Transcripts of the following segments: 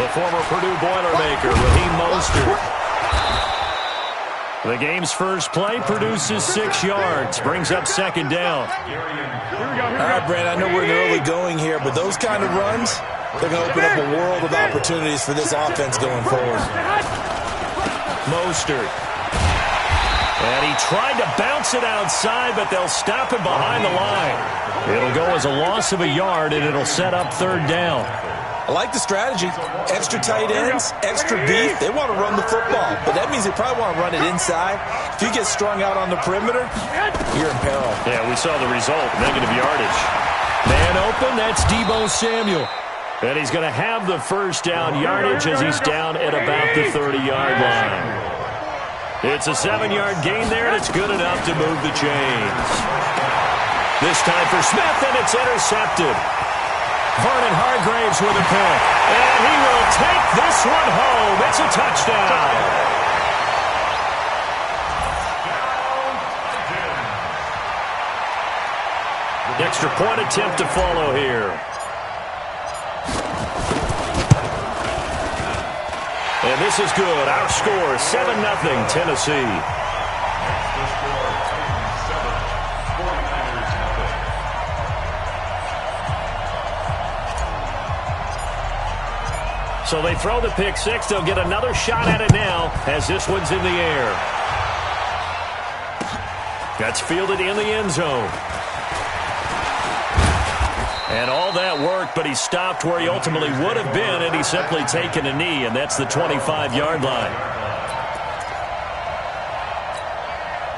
The former Purdue Boilermaker, Raheem Mostert. The game's first play produces 6 yards, brings up second down. All right, Brent, I know we're in the early going here, but those kind of runs, they're going to open up a world of opportunities for this offense going forward. Mostert. And he tried to bounce it outside, but they'll stop him behind the line. It'll go as a loss of a yard, and it'll set up third down. I like the strategy. Extra tight ends, extra beef. They want to run the football, but that means they probably want to run it inside. If you get strung out on the perimeter, you're in peril. Yeah, we saw the result, negative yardage. Man open, that's Deebo Samuel. And he's going to have the first down yardage as he's down at about the 30-yard line. It's a 7-yard gain there, and it's good enough to move the chains. This time for Smith, and it's intercepted. Vernon Hargraves with a pick. And he will take this one home. It's a touchdown. Extra point attempt to follow here. And this is good. Our score, 7-0 Tennessee. So they throw the pick six. They'll get another shot at it now as this one's in the air. That's fielded in the end zone. And all that worked, but he stopped where he ultimately would have been, and he's simply taken a knee, and that's the 25-yard line.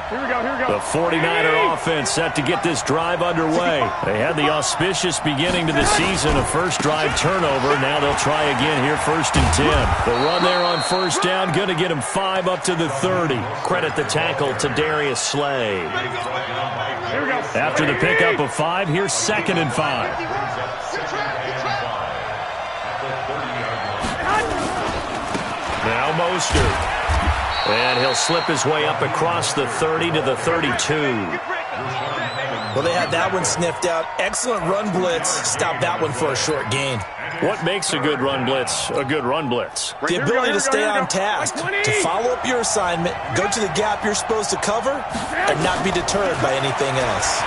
The 49er offense set to get this drive underway. They had the auspicious beginning to the season, a first drive turnover. Now they'll try again here, 1st and 10. The run there on first down, going to get him 5 up to the 30. Credit the tackle to Darius Slay. After the pickup of 5, here's 2nd and 5. Now Mostert. And he'll slip his way up across the 30 to the 32. Well, they had that one sniffed out. Excellent run blitz. Stop that one for a short gain. What makes a good run blitz a good run blitz? The ability to stay on task, to follow up your assignment, go to the gap you're supposed to cover, and not be deterred by anything else.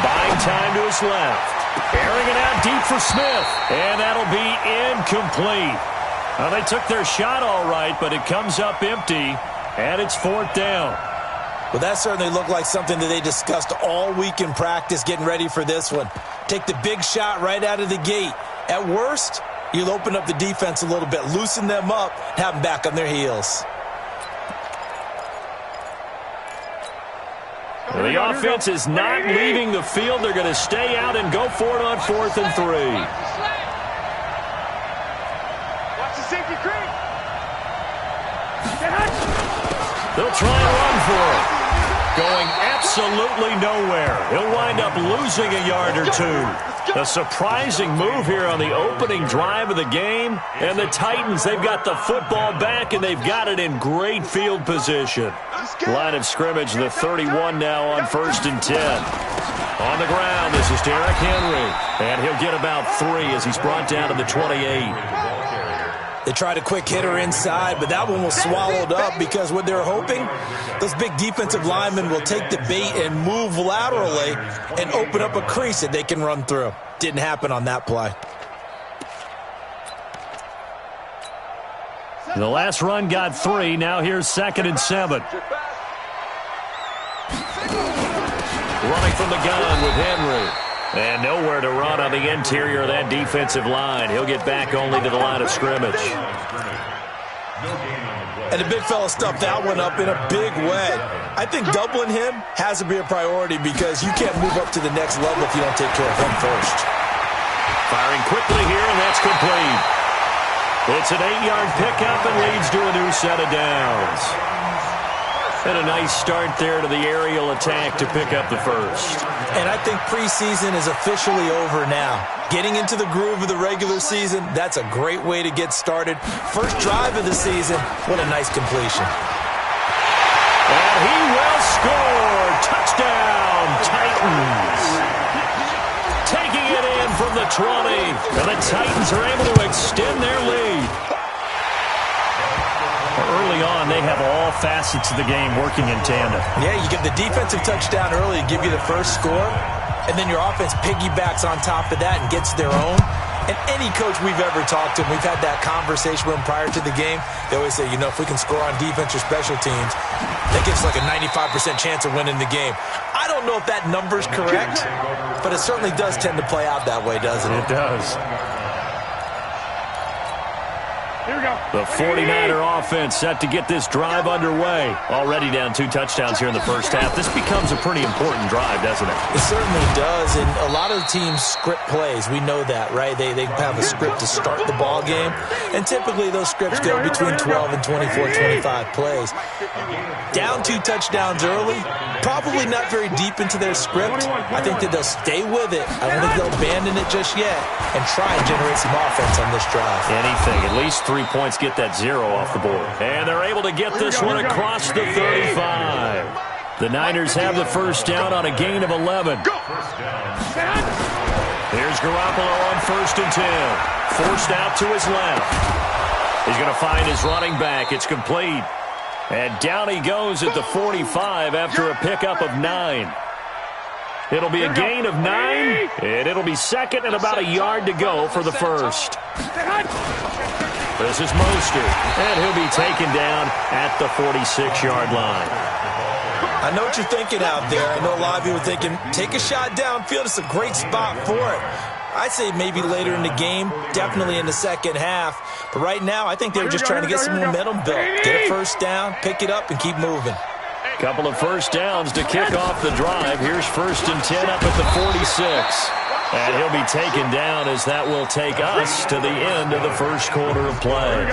Buying time to his left. Airing it out deep for Smith. And that'll be incomplete. Well, they took their shot all right, but it comes up empty, and it's 4th down. Well, that certainly looked like something that they discussed all week in practice, getting ready for this one. Take the big shot right out of the gate. At worst, you'll open up the defense a little bit, loosen them up, have them back on their heels. Well, the offense is not leaving the field. They're going to stay out and go for it on 4th and 3. They'll try and run for it. Going absolutely nowhere. He'll wind up losing a yard or 2. A surprising move here on the opening drive of the game. And the Titans, they've got the football back, and they've got it in great field position. Line of scrimmage, the 31 now on 1st and 10. On the ground, this is Derrick Henry. And he'll get about 3 as he's brought down to the 28. They tried a quick hitter inside, but that one was swallowed up because what they're hoping, those big defensive linemen will take the bait and move laterally and open up a crease that they can run through. Didn't happen on that play. The last run got 3. Now here's 2nd and 7. Running from the gun with Henry. And nowhere to run on the interior of that defensive line. He'll get back only to the line of scrimmage. And the big fella stuffed that one up in a big way. I think doubling him has to be a priority because you can't move up to the next level if you don't take care of him first. Firing quickly here, and that's complete. It's an 8-yard pickup and leads to a new set of downs. And a nice start there to the aerial attack to pick up the first. And I think preseason is officially over now. Getting into the groove of the regular season, that's a great way to get started. First drive of the season, what a nice completion. And he will score. Touchdown, Titans. Taking it in from the 20. And the Titans are able to extend their lead. Early on, they have all facets of the game working in tandem. Yeah, you get the defensive touchdown early, give you the first score, and then your offense piggybacks on top of that and gets their own. And any coach we've ever talked to, we've had that conversation with them prior to the game, they always say, you know, if we can score on defense or special teams, that gives us like a 95% chance of winning the game. I don't know if that number's correct, but it certainly does tend to play out that way, doesn't it? It does. Here we go. The 49er offense set to get this drive underway. Already down 2 touchdowns here in the first half. This becomes a pretty important drive, doesn't it? It certainly does, and a lot of the teams script plays. We know that, right? They have a script to start the ball game, and typically those scripts go between 12 and 24, 25 plays. Down 2 touchdowns early, probably not very deep into their script. I think that they'll stay with it. I don't think they'll abandon it just yet and try and generate some offense on this drive. Anything, at least 3 points, get that 0 off the board. And they're able to get this one across the 35. The Niners have the first down on a gain of 11. Here's Garoppolo on 1st and 10. Forced out to his left. He's going to find his running back. It's complete. And down he goes at the 45 after a pickup of 9. It'll be a gain of 9, and it'll be second and about a yard to go for the first. This is Mostert, and he'll be taken down at the 46-yard line. I know what you're thinking out there. I know a lot of people are thinking, take a shot downfield. It's a great spot for it. I'd say maybe later in the game, definitely in the second half. But right now, I think they were just trying to get some momentum built. Get a first down, pick it up, and keep moving. Couple of first downs to kick off the drive. Here's 1st and 10 up at the 46. And he'll be taken down as that will take us to the end of the first quarter of play.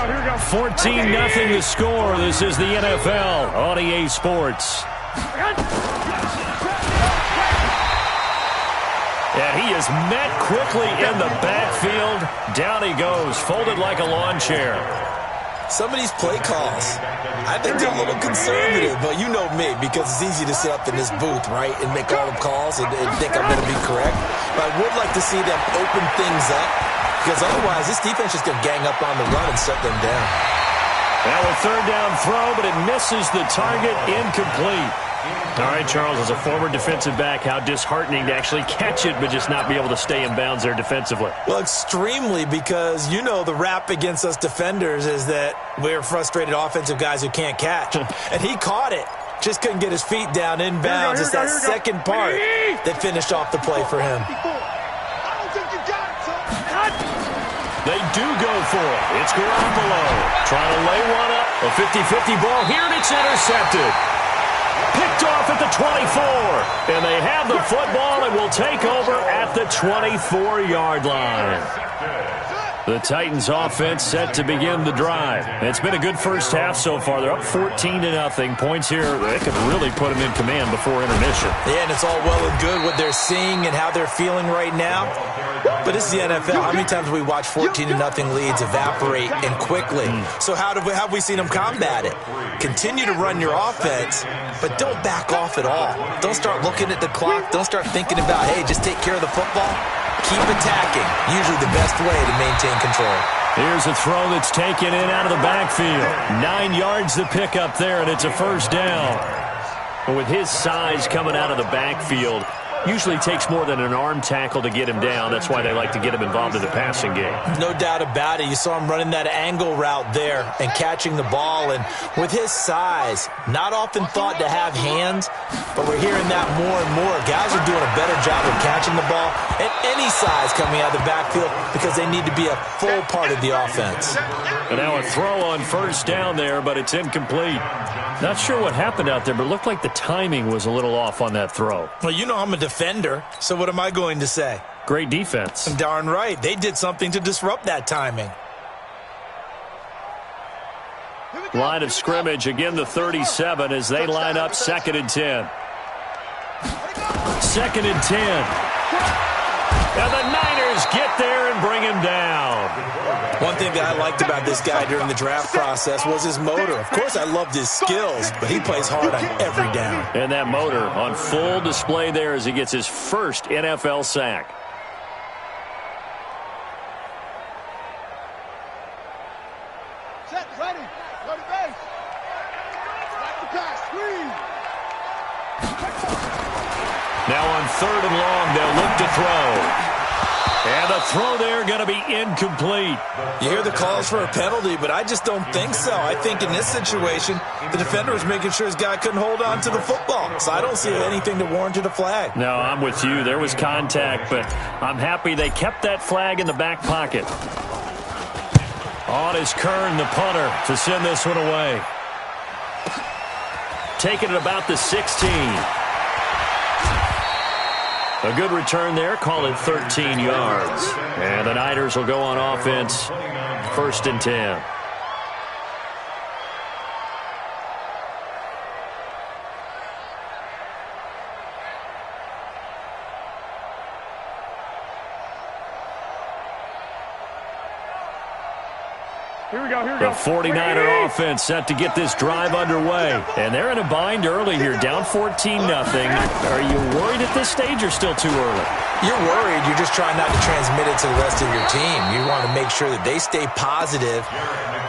14-0 the score. This is the NFL on EA Sports. And he is met quickly in the backfield. Down he goes, folded like a lawn chair. Some of these play calls, I think they're a little conservative, but you know me, because it's easy to sit up in this booth, right, and make all the calls and think I'm going to be correct. But I would like to see them open things up, because otherwise this defense is going to gang up on the run and shut them down. Now a 3rd down throw, but it misses the target, incomplete. All right, Charles, as a former defensive back, how disheartening to actually catch it but just not be able to stay in bounds there defensively. Well, extremely, because you know the rap against us defenders is that we're frustrated offensive guys who can't catch. And he caught it. Just couldn't get his feet down in bounds. It's that second part that finished off the play for him. They do go for it. It's Garoppolo trying to lay one up. A 50-50 ball here, and it's intercepted. Picked off at the 24. And they have the football and will take over at the 24-yard line. The Titans offense set to begin the drive. It's been a good first half so far. They're up 14-0. Points here, they could really put them in command before intermission. Yeah, and it's all well and good what they're seeing and how they're feeling right now. But this is the NFL. How many times have we watched 14-0 leads evaporate and quickly? So how have we seen them combat it? Continue to run your offense, but don't back off at all. Don't start looking at the clock. Don't start thinking about, hey, just take care of the football. Keep attacking. Usually the best way to maintain control. Here's a throw that's taken in out of the backfield. 9 yards to pick up there, and it's a first down. But with his size coming out of the backfield, usually takes more than an arm tackle to get him down. That's why they like to get him involved in the passing game. No doubt about it. You saw him running that angle route there and catching the ball. And with his size, not often thought to have hands, but we're hearing that more and more. Guys are doing a better job of catching the ball at any size coming out of the backfield because they need to be a full part of the offense. And now a throw on first down there, but it's incomplete. Not sure what happened out there, but it looked like the timing was a little off on that throw. Well, you know I'm a defender, so what am I going to say? Great defense. Darn right. They did something to disrupt that timing. Line of scrimmage, again the 37 as they line up 2nd and 10. 2nd and 10. And the Niners get there and bring him down. One thing that I liked about this guy during the draft process was his motor. Of course, I loved his skills, but he plays hard on every down. And that motor on full display there as he gets his first NFL sack. third and long. They'll look to throw. And the throw there going to be incomplete. You hear the calls for a penalty, but I just don't think so. I think in this situation, the defender was making sure his guy couldn't hold on to the football. So I don't see anything that warranted a flag. No, I'm with you. There was contact, but I'm happy they kept that flag in the back pocket. On is Kern, the punter, to send this one away. Taking it about the 16. A good return there. Call it 13 yards. And the Niners will go on offense. 1st and 10. Here we go, here we go. The 49er offense set to get this drive underway. And they're in a bind early here, down 14-0. Are you worried at this stage or still too early? You're worried. You're just trying not to transmit it to the rest of your team. You want to make sure that they stay positive.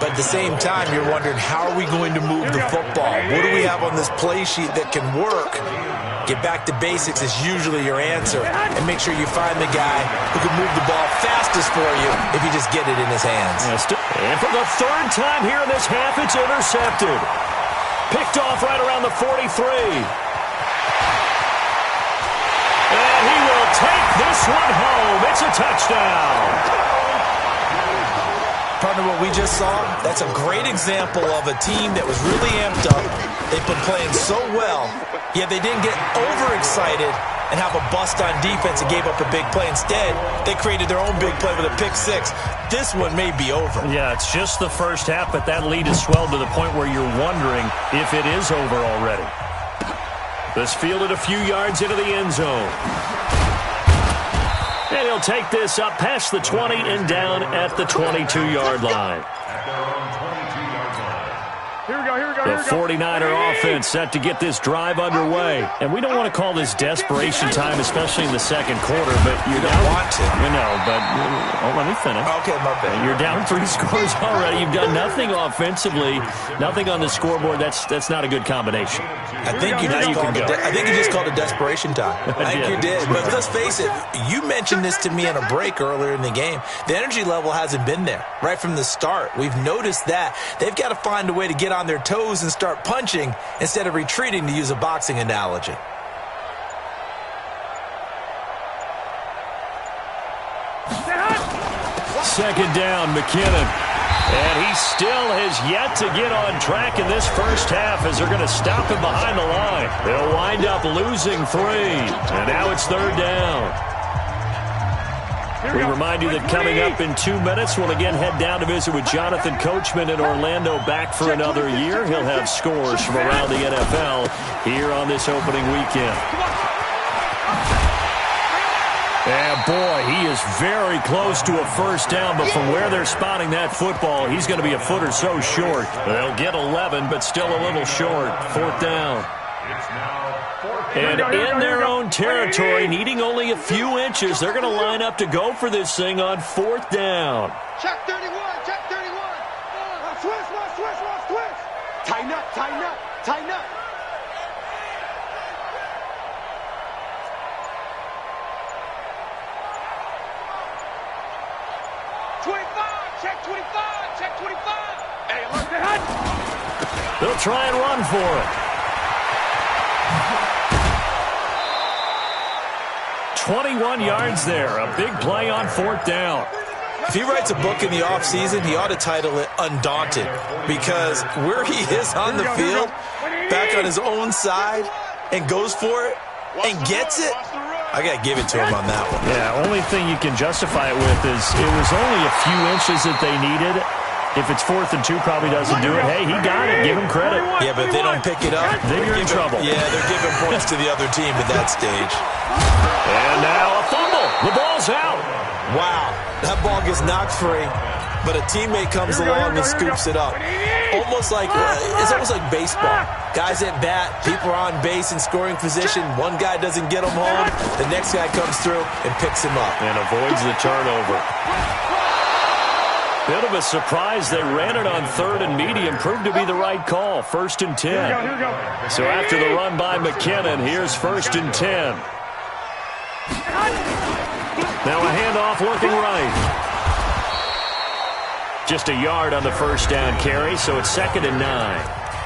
But at the same time, you're wondering, how are we going to move the football? What do we have on this play sheet that can work? Get back to basics is usually your answer. And make sure you find the guy who can move the ball fastest for you if you just get it in his hands. And for the third time here in this half, it's intercepted. Picked off right around the 43. And he will take this one home. It's a touchdown. Partner, what we just saw, that's a great example of a team that was really amped up. They've been playing so well, yet they didn't get overexcited and have a bust on defense and gave up a big play. Instead, they created their own big play with a pick six. This one may be over. Yeah, it's just the first half, but that lead has swelled to the point where you're wondering if it is over already. This fielded a few yards into the end zone. And he'll take this up past the 20 and down at the 22-yard line. Here we go, here we go, The 49er offense set to get this drive underway. And we don't want to call this desperation time, especially in the second quarter, but you don't want to. You know, but let me finish. Okay, my bad. You're down 3 scores already. You've done nothing offensively, nothing on the scoreboard. That's not a good combination. I think you just called it desperation time. I think you did. But let's face it, you mentioned this to me on a break earlier in the game. The energy level hasn't been there right from the start. We've noticed that. They've got to find a way to get on their toes and start punching instead of retreating, to use a boxing analogy. Second down, McKinnon. And he still has yet to get on track in this first half as they're going to stop him behind the line. They'll wind up losing 3. And now it's 3rd down. We remind you that coming up in 2 minutes, we'll again head down to visit with Jonathan Coachman in Orlando, back for another year. He'll have scores from around the NFL here on this opening weekend. And boy, he is very close to a first down, but from where they're spotting that football, he's going to be a foot or so short. They'll get 11, but still a little short. 4th down. And in their own territory, needing only a few inches, they're going to line up to go for this thing on 4th down. Check 31, check 31. Switch. Tighten up. 25, check 25. Hey, alert the head. They'll try and run for it. 21 yards there. A big play on 4th down. If he writes a book in the offseason, he ought to title it Undaunted, because where he is on the field, back on his own side, and goes for it and gets it, I got to give it to him on that one. Yeah, only thing you can justify it with is it was only a few inches that they needed. If it's 4th and 2, probably doesn't do it. Hey, he got it. Give him credit. Yeah, but if they don't pick it up, then you're in trouble. Yeah, they're giving points to the other team at that stage. And now a fumble. The ball's out. Wow, that ball gets knocked free, but a teammate comes along and scoops it up. It's almost like baseball. Guys at bat, people are on base in scoring position. One guy doesn't get him home. The next guy comes through and picks him up. And avoids the turnover. Bit of a surprise. They ran it on 3rd and medium. Proved to be the right call. 1st and 10. Here we go. So after the run by McKinnon, here's 1st and 10. Now a handoff looking right. Just a yard on the first down carry, so it's 2nd and 9.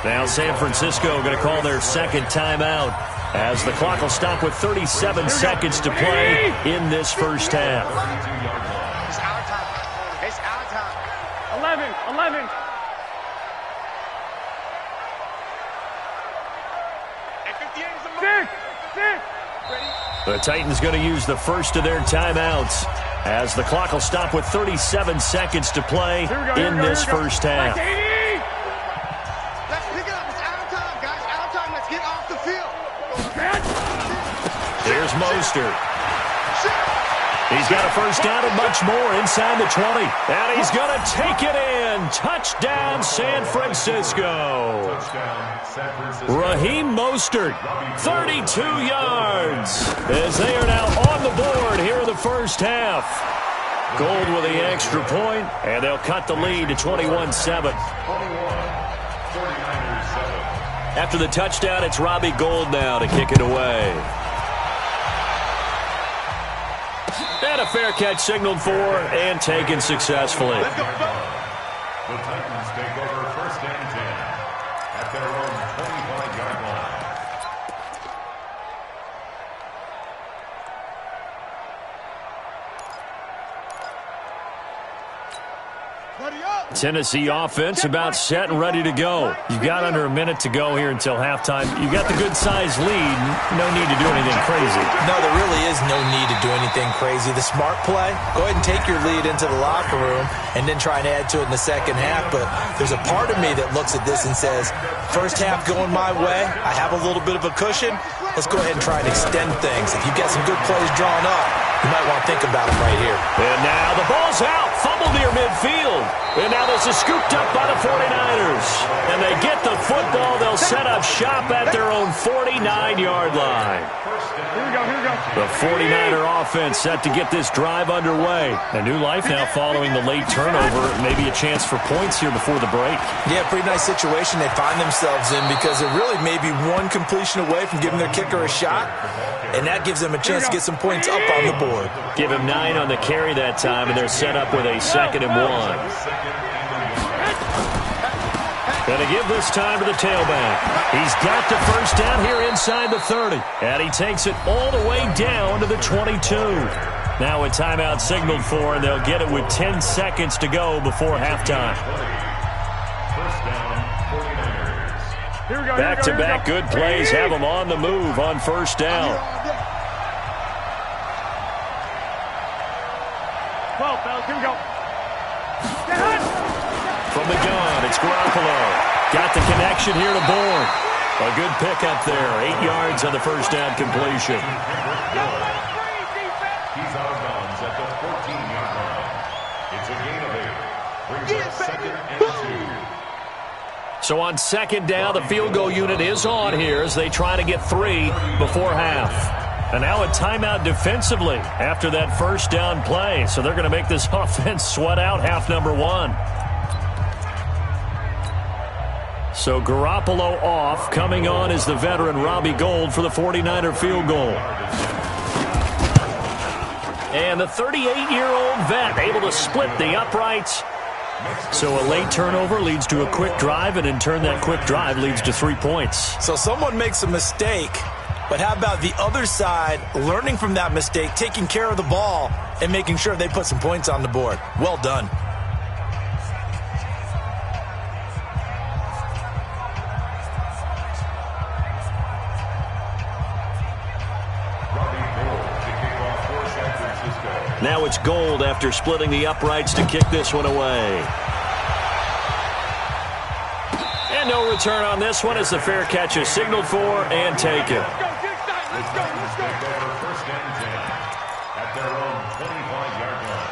Now San Francisco going to call their second timeout as the clock will stop with 37 seconds to play in this first half. It's our time. It's our time. 11. And 58 is a move. 6. The Titans going to use the first of their timeouts as the clock will stop with 37 seconds to play in this first half. Let's pick it up. It's our time, guys. Our time. Let's get off the field. Here's Mostert. He's got a first down and much more inside the 20. And he's going to take it in. Touchdown, San Francisco. Raheem Mostert, 32 yards, as they are now on the board here in the first half. Gold with the extra point, and they'll cut the lead to 21-7. After the touchdown, it's Robbie Gould now to kick it away. And a fair catch signaled for and taken successfully. The Titans take over 1st and 10 at their own 25-yard line. Tennessee offense about set and ready to go. You've got under a minute to go here until halftime. You've got the good-sized lead. No need to do anything crazy. No, there really is no need to do anything crazy. The smart play, go ahead and take your lead into the locker room and then try and add to it in the second half. But there's a part of me that looks at this and says, first half going my way, I have a little bit of a cushion. Let's go ahead and try and extend things. If you've got some good plays drawn up, you might want to think about them right here. And now the ball's out. Fumbled near midfield. And now this is scooped up by the 49ers. And they get the football. They'll set up shop at their own 49-yard line. Here we go. The 49er offense set to get this drive underway. A new life now following the late turnover. Maybe a chance for points here before the break. Yeah, pretty nice situation they find themselves in because they're really maybe one completion away from giving their kicker a shot. And that gives them a chance to get some points up on the board. Give him 9 on the carry that time, and they're set up with a 2nd and 1. Going to give this time to the tailback. He's got the first down here inside the 30. And he takes it all the way down to the 22. Now a timeout signaled for, and they'll get it with 10 seconds to go before halftime. First down, 49ers. Back-to-back good plays have them on the move on first down. 12, fellas. Here we go. From the gun, it's Garoppolo. Got the connection here to Bourne. A good pickup there. 8 yards on the first down completion. He's out of bounds at the 14-yard line. It's a gain of 8. Brings up 2nd and 2. So on 2nd down, the field goal unit is on here as they try to get 3 before half. And now a timeout defensively after that first down play. So they're going to make this offense sweat out half number 1. So Garoppolo off. Coming on is the veteran Robbie Gould for the 49er field goal. And the 38-year-old vet able to split the uprights. So a late turnover leads to a quick drive, and in turn that quick drive leads to 3 points. So someone makes a mistake, but how about the other side learning from that mistake, taking care of the ball, and making sure they put some points on the board? Well done. Now it's Gould after splitting the uprights to kick this one away. And no return on this one as the fair catch is signaled for and taken. Let's go. Take over 1st and 10 at their own 25-yard line.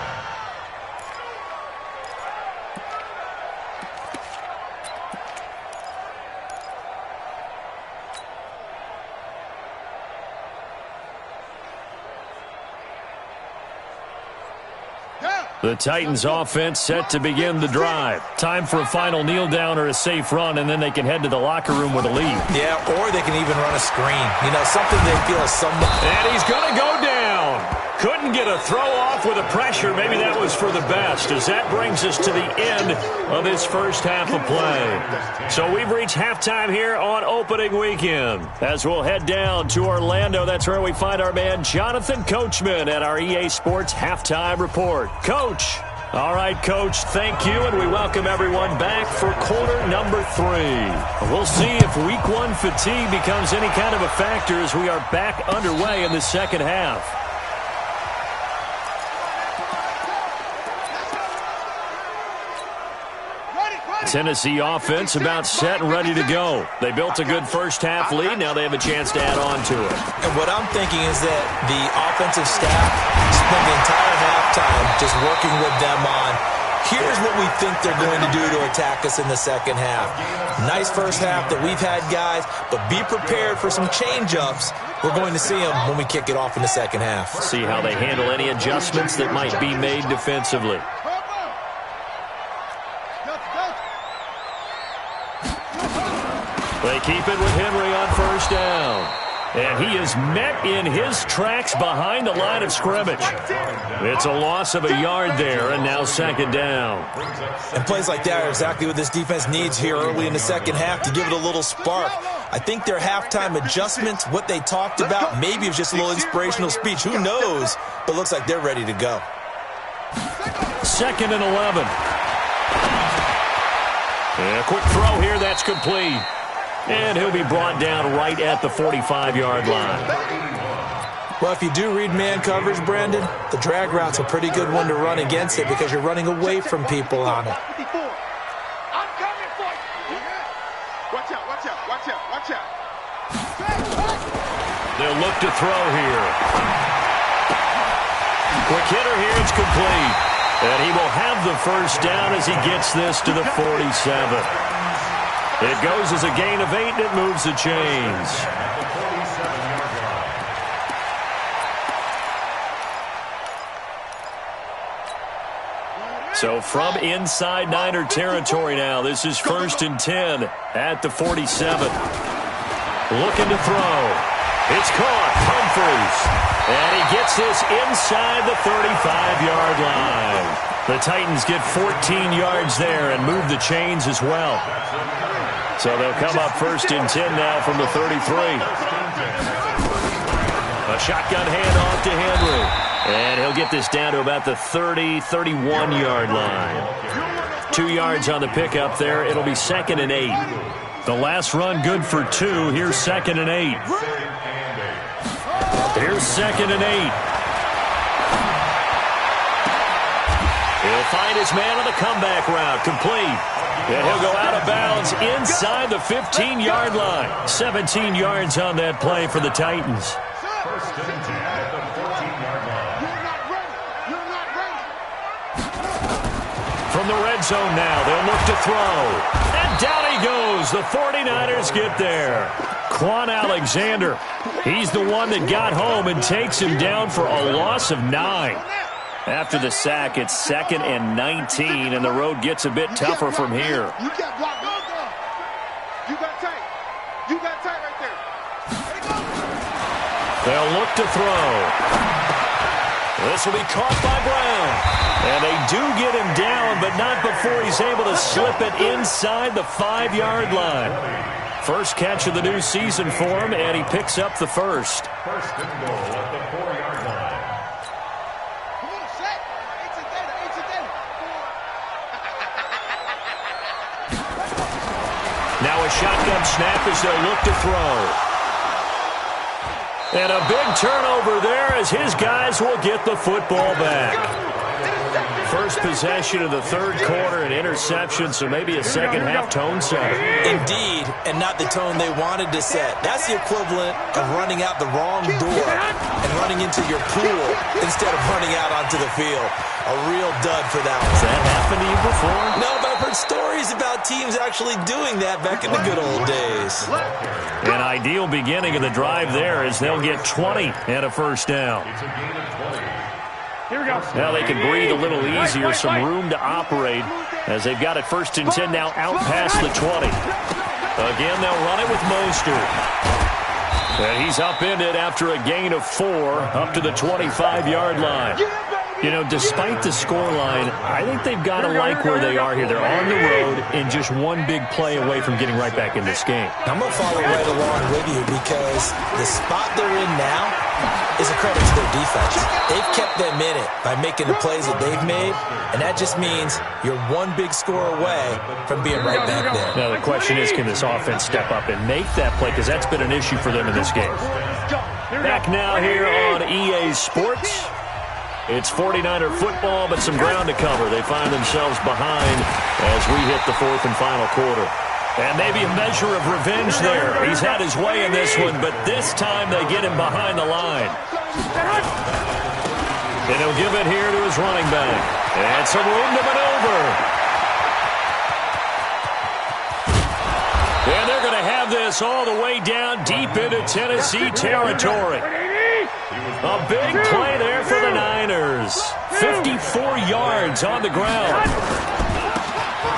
The Titans offense set to begin the drive. Time for a final kneel down or a safe run, and then they can head to the locker room with a lead. Yeah, or they can even run a screen. You know, something they feel is somewhat. And he's going to go down. Couldn't get a throw off with the pressure. Maybe that was for the best, as that brings us to the end of this first half of play. So we've reached halftime here on opening weekend. As we'll head down to Orlando, that's where we find our man Jonathan Coachman at our EA Sports Halftime Report. Coach. All right, Coach, thank you, and we welcome everyone back for quarter number 3. We'll see if Week 1 fatigue becomes any kind of a factor as we are back underway in the second half. Tennessee offense about set and ready to go. They built a good first half lead. Now they have a chance to add on to it. And what I'm thinking is that the offensive staff spent the entire halftime just working with them on, here's what we think they're going to do to attack us in the second half. Nice first half that we've had, guys, but be prepared for some change-ups. We're going to see them when we kick it off in the second half. See how they handle any adjustments that might be made defensively. They keep it with Henry on first down. And he is met in his tracks behind the line of scrimmage. It's a loss of a yard there, and now second down. And plays like that are exactly what this defense needs here early in the second half to give it a little spark. I think their halftime adjustments, what they talked about, maybe it was just a little inspirational speech. Who knows? But looks like they're ready to go. 2nd and 11. And a quick throw here, that's complete. And he'll be brought down right at the 45-yard line. Well, if you do read man coverage, Brandon, the drag route's a pretty good one to run against it because you're running away from people on it. I'm coming for you. Watch out, watch out, watch out, watch out. They'll look to throw here. Quick hitter here, it's complete. And he will have the first down as he gets this to the 47. It goes as a gain of 8, and it moves the chains. So from inside Niner territory now, this is 1st and 10 at the 47. Looking to throw. It's caught. Humphries. And he gets this inside the 35-yard line. The Titans get 14 yards there and move the chains as well. So they'll come up 1st and 10 now from the 33. A shotgun handoff to Henry. And he'll get this down to about the 30, 31-yard line. 2 yards on the pickup there. It'll be 2nd and 8. The last run good for 2. Here's 2nd and 8. Here's 2nd and 8. He'll find his man on the comeback route. Complete. And he'll go out of bounds inside the 15-yard line. 17 yards on that play for the Titans. 1st and 10 at the 14-yard line. You're not ready. You're not ready. From the red zone now, they'll look to throw. And down he goes. The 49ers get there. Quan Alexander, he's the one that got home and takes him down for a loss of 9. After the sack, it's 2nd and 19, and the road gets a bit tougher from here. You got blocked. You got tight. You got tight right there. They'll look to throw. This will be caught by Brown. And they do get him down, but not before he's able to slip it inside the 5-yard line. First catch of the new season for him, and he picks up the first. 1st and goal at the 4-yard line. Now a shotgun snap as they'll look to throw. And a big turnover there as his guys will get the football back. First possession of the 3rd quarter, an interception, so maybe a second-half tone set. Indeed, and not the tone they wanted to set. That's the equivalent of running out the wrong door and running into your pool instead of running out onto the field. A real dud for that one. Has that happened to you before? No, but I've heard stories about teams actually doing that back in the good old days. An ideal beginning of the drive there as they'll get 20 and a first down. It's a gain of 20. Here we go. Now they can breathe a little easier, some room to operate as they've got it 1st and 10 now out past the 20. Again, they'll run it with Mostert. And he's upended after a gain of 4 up to the 25-yard line. You know, despite the scoreline, I think they've got to like where they are here. They're on the road and just one big play away from getting right back in this game. I'm going to follow right along with you because the spot they're in now is a credit to their defense. They've kept them in it by making the plays that they've made, and that just means you're one big score away from being right back there. Now, the question is, can this offense step up and make that play? Because that's been an issue for them in this game. Back now here on EA Sports. It's 49er football, but some ground to cover. They find themselves behind as we hit the 4th and final quarter. And maybe a measure of revenge there. He's had his way in this one, but this time they get him behind the line. And he'll give it here to his running back. And some room to maneuver. And they're going to have this all the way down deep into Tennessee territory. A big play there for the Niners. 54 yards on the ground.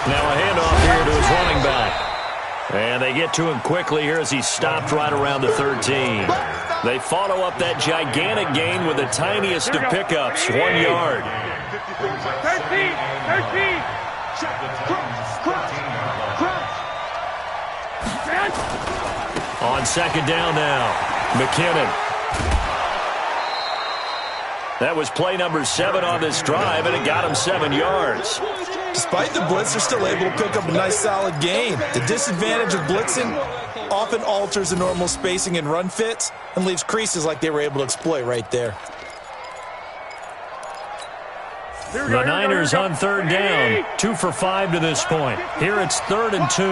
Now a handoff here to his running back. And they get to him quickly here as he stopped right around the 13. They follow up that gigantic gain with the tiniest of pickups, 1 yard. 13. On second down now, McKinnon. That was play number 7 on this drive, and it got him 7 yards. Despite the blitz, they're still able to pick up a nice, solid gain. The disadvantage of blitzing often alters the normal spacing and run fits and leaves creases like they were able to exploit right there. The Niners on third down, 2 for 5 to this point. Here it's 3rd and 2.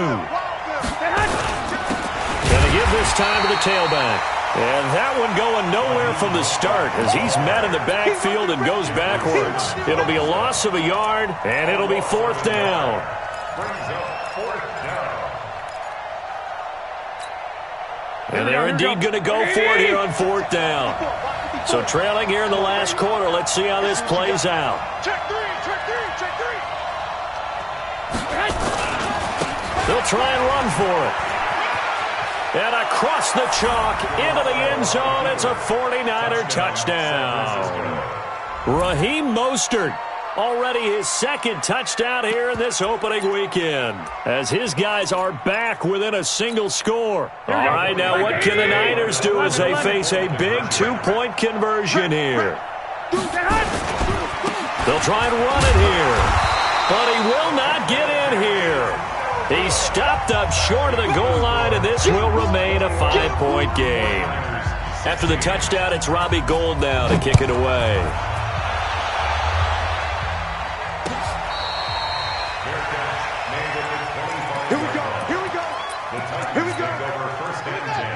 Gonna give this time to the tailback. And that one going nowhere from the start as he's met in the backfield and goes backwards. It'll be a loss of a yard, and it'll be 4th down. And they're indeed going to go for it here on 4th down. So trailing here in the last quarter. Let's see how this plays out. Check three. They'll try and run for it. And across the chalk, into the end zone, it's a 49er touchdown. Raheem Mostert, already his 2nd touchdown here in this opening weekend, as his guys are back within a single score. All right, now what can the Niners do as they face a big 2-point conversion here? They'll try and run it here, but he will not get in here. He's stopped up short of the goal line, and this will remain a 5-point game. After the touchdown, it's Robbie Gould now to kick it away.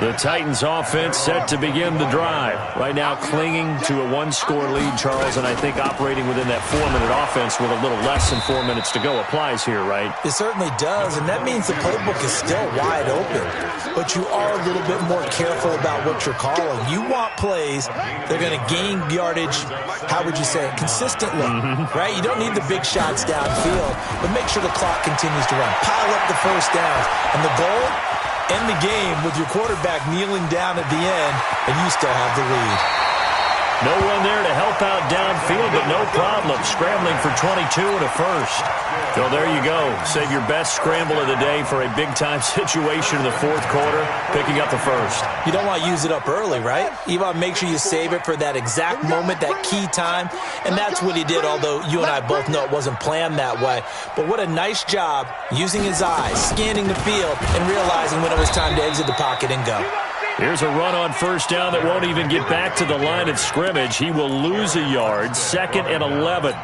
The Titans offense set to begin the drive. Right now clinging to a 1-score lead, Charles, and I think operating within that 4-minute offense with a little less than 4 minutes to go applies here, right? It certainly does, and that means the playbook is still wide open. But you are a little bit more careful about what you're calling. You want plays that are going to gain yardage, how would you say it, consistently, right? You don't need the big shots downfield, but make sure the clock continues to run. Pile up the first downs, and the goal, end the game with your quarterback kneeling down at the end, and you still have the lead. No one there to help out downfield, but no problem. Scrambling for 22 and a first. So there you go. Save your best scramble of the day for a big-time situation in the 4th quarter, picking up the first. You don't want to use it up early, right? You want to make sure you save it for that exact moment, that key time, and that's what he did, although you and I both know it wasn't planned that way. But what a nice job using his eyes, scanning the field, and realizing when it was time to exit the pocket and go. Here's a run on first down that won't even get back to the line of scrimmage. He will lose a yard, 2nd and 11.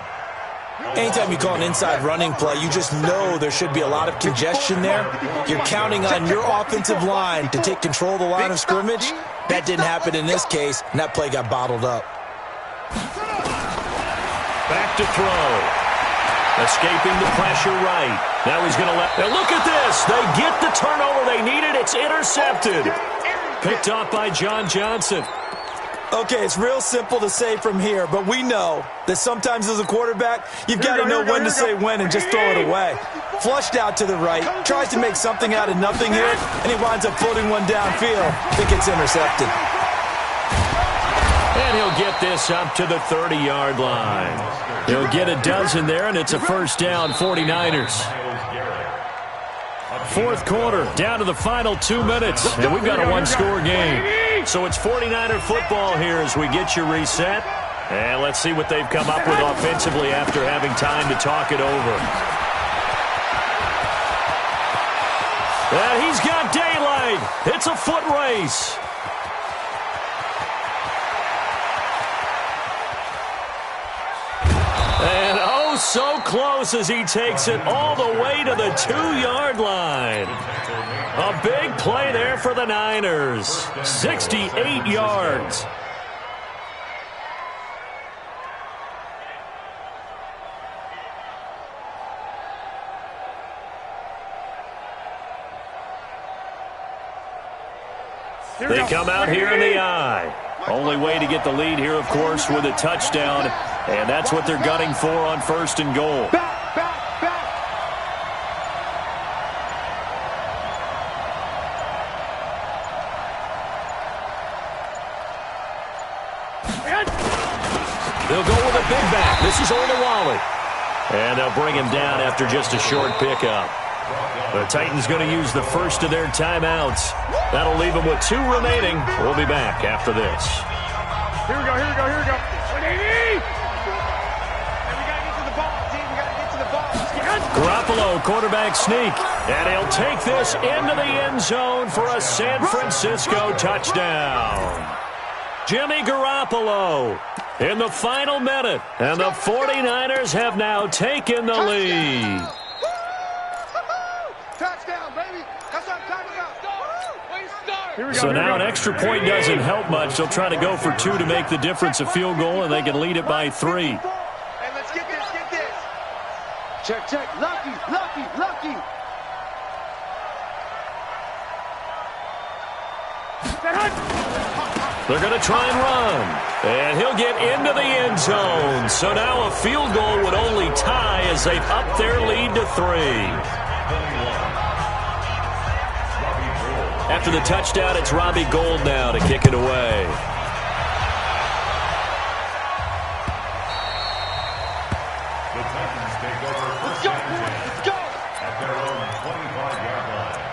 Anytime you call an inside running play, you just know there should be a lot of congestion there. You're counting on your offensive line to take control of the line of scrimmage. That didn't happen in this case, and that play got bottled up. Back to throw. Escaping the pressure right. Now he's going to let... Now look at this. They get the turnover they needed. It's intercepted. Picked off by John Johnson. Okay, it's real simple to say from here, but we know that sometimes as a quarterback, you've got to know when to say when and just throw it away. Flushed out to the right, tries to make something out of nothing here, and he winds up floating one downfield. It gets intercepted. And he'll get this up to the 30-yard line. He'll get a dozen there, and it's a first down, 49ers. Fourth quarter, down to the final 2 minutes, and we've got a one-score game. So it's 49er football here as we get you reset. And let's see what they've come up with offensively after having time to talk it over. And he's got daylight. It's a foot race. And oh, so close as he takes it all the way to the 2-yard line. A big play there for the Niners. 68 yards. They come out here in the eye. Only way to get the lead here, of course, with a touchdown. And that's what they're gunning for on first and goal. They'll go with a big back. This is Olawale. And they'll bring him down after just a short pickup. The Titans going to use the first of their timeouts. That'll leave them with 2 remaining. We'll be back after this. Here we go, here we go, here we go. 180! And we got to get to the ball, team. We got to get to the ball. Garoppolo, quarterback sneak. And he'll take this into the end zone for a San Francisco touchdown. Jimmy Garoppolo in the final minute. And the 49ers have now taken the lead. Touchdown, baby. That's what I'm talking about. Way to start. So now an extra point doesn't help much. They'll try to go for 2 to make the difference a field goal, and they can lead it by 3. Hey, let's get this, get this. Check, check. Lucky, lucky, lucky. They're going to try and run. And he'll get into the end zone. So now a field goal would only tie as they've upped their lead to 3. After the touchdown, it's Robbie Gould now to kick it away. The Titans take over first and 10 at their own 25-yard line.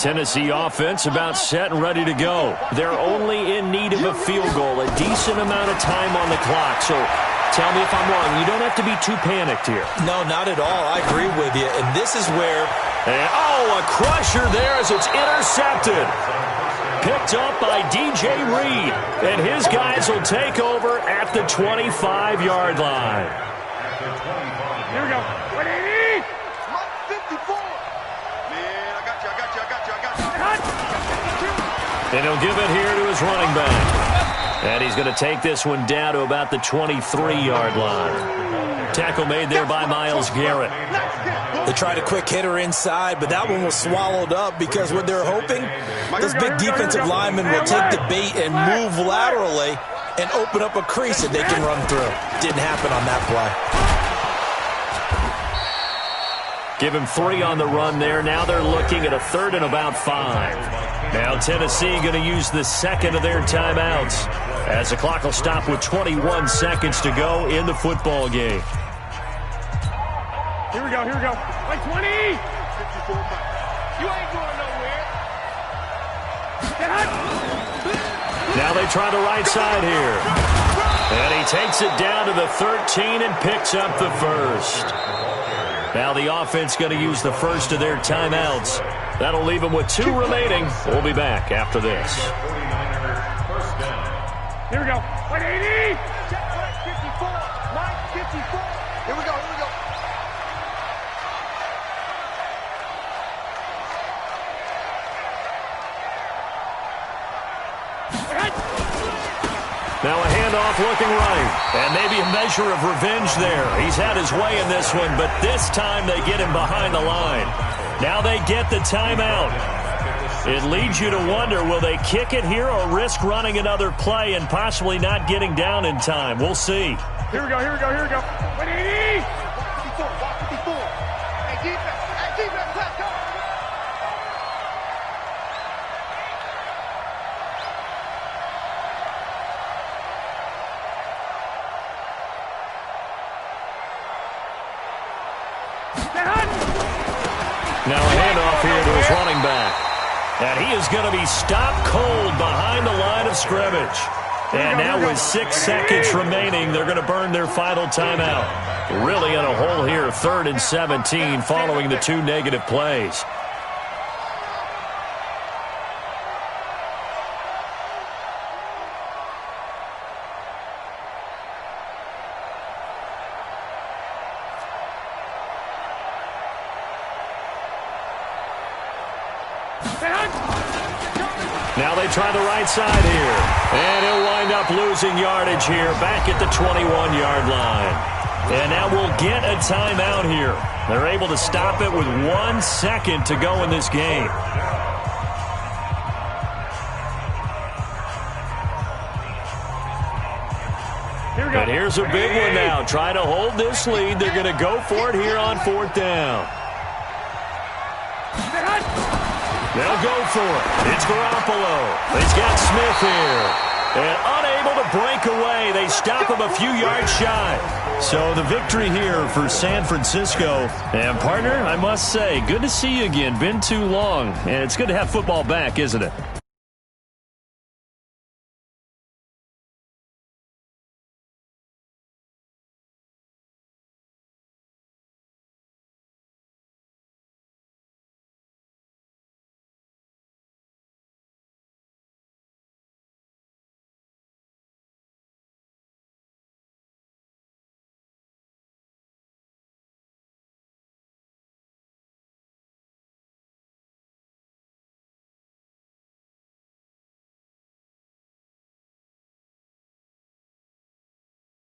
Tennessee offense about set and ready to go. They're only in need of a field goal, a decent amount of time on the clock. So tell me if I'm wrong. You don't have to be too panicked here. No, not at all. I agree with you. And this is where... And, oh, a crusher there as it's intercepted. Picked up by DJ Reed. And his guys will take over at the 25-yard line. Here we go. 180! 54. Man, I got you, I got you, I got you, I got you. And he'll give it here to his running back. And he's going to take this one down to about the 23-yard line. Tackle made there by Myles Garrett. They tried a quick hitter inside, but that one was swallowed up because what they're hoping, this big defensive lineman will take the bait and move laterally and open up a crease that they can run through. Didn't happen on that play. Give him 3 on the run there. Now they're looking at a 3rd and about 5. Now Tennessee going to use the second of their timeouts as the clock will stop with 21 seconds to go in the football game. Here we go, here we go. Like 20! 54. You ain't going nowhere. Now they try the right side here. And he takes it down to the 13 and picks up the first. Now the offense going to use the first of their timeouts. That'll leave them with 2 remaining. We'll be back after this. Here we go. 180! 54. 54. Here we go, here we go. Now a handoff looking right. And maybe a measure of revenge there. He's had his way in this one, but this time they get him behind the line. Now they get the timeout. It leads you to wonder, will they kick it here or risk running another play and possibly not getting down in time? We'll see. Here we go, here we go, here we go. 180! Walk 54. Hey, defense, let's go. Now a handoff here to his running back. And he is going to be stopped cold behind the line of scrimmage. And now with 6 seconds remaining, they're going to burn their final timeout. Really in a hole here, 3rd and 17 following the 2 negative plays. Now they try the right side here. And he'll wind up losing yardage here back at the 21-yard line. And now we'll get a timeout here. They're able to stop it with 1 second to go in this game. But here's a big one now. Trying to hold this lead. They're going to go for it here on 4th down. They'll go for it. It's Garoppolo. He's got Smith here. And unable to break away. They stop him a few yards shy. So the victory here for San Francisco. And partner, I must say, good to see you again. Been too long. And it's good to have football back, isn't it?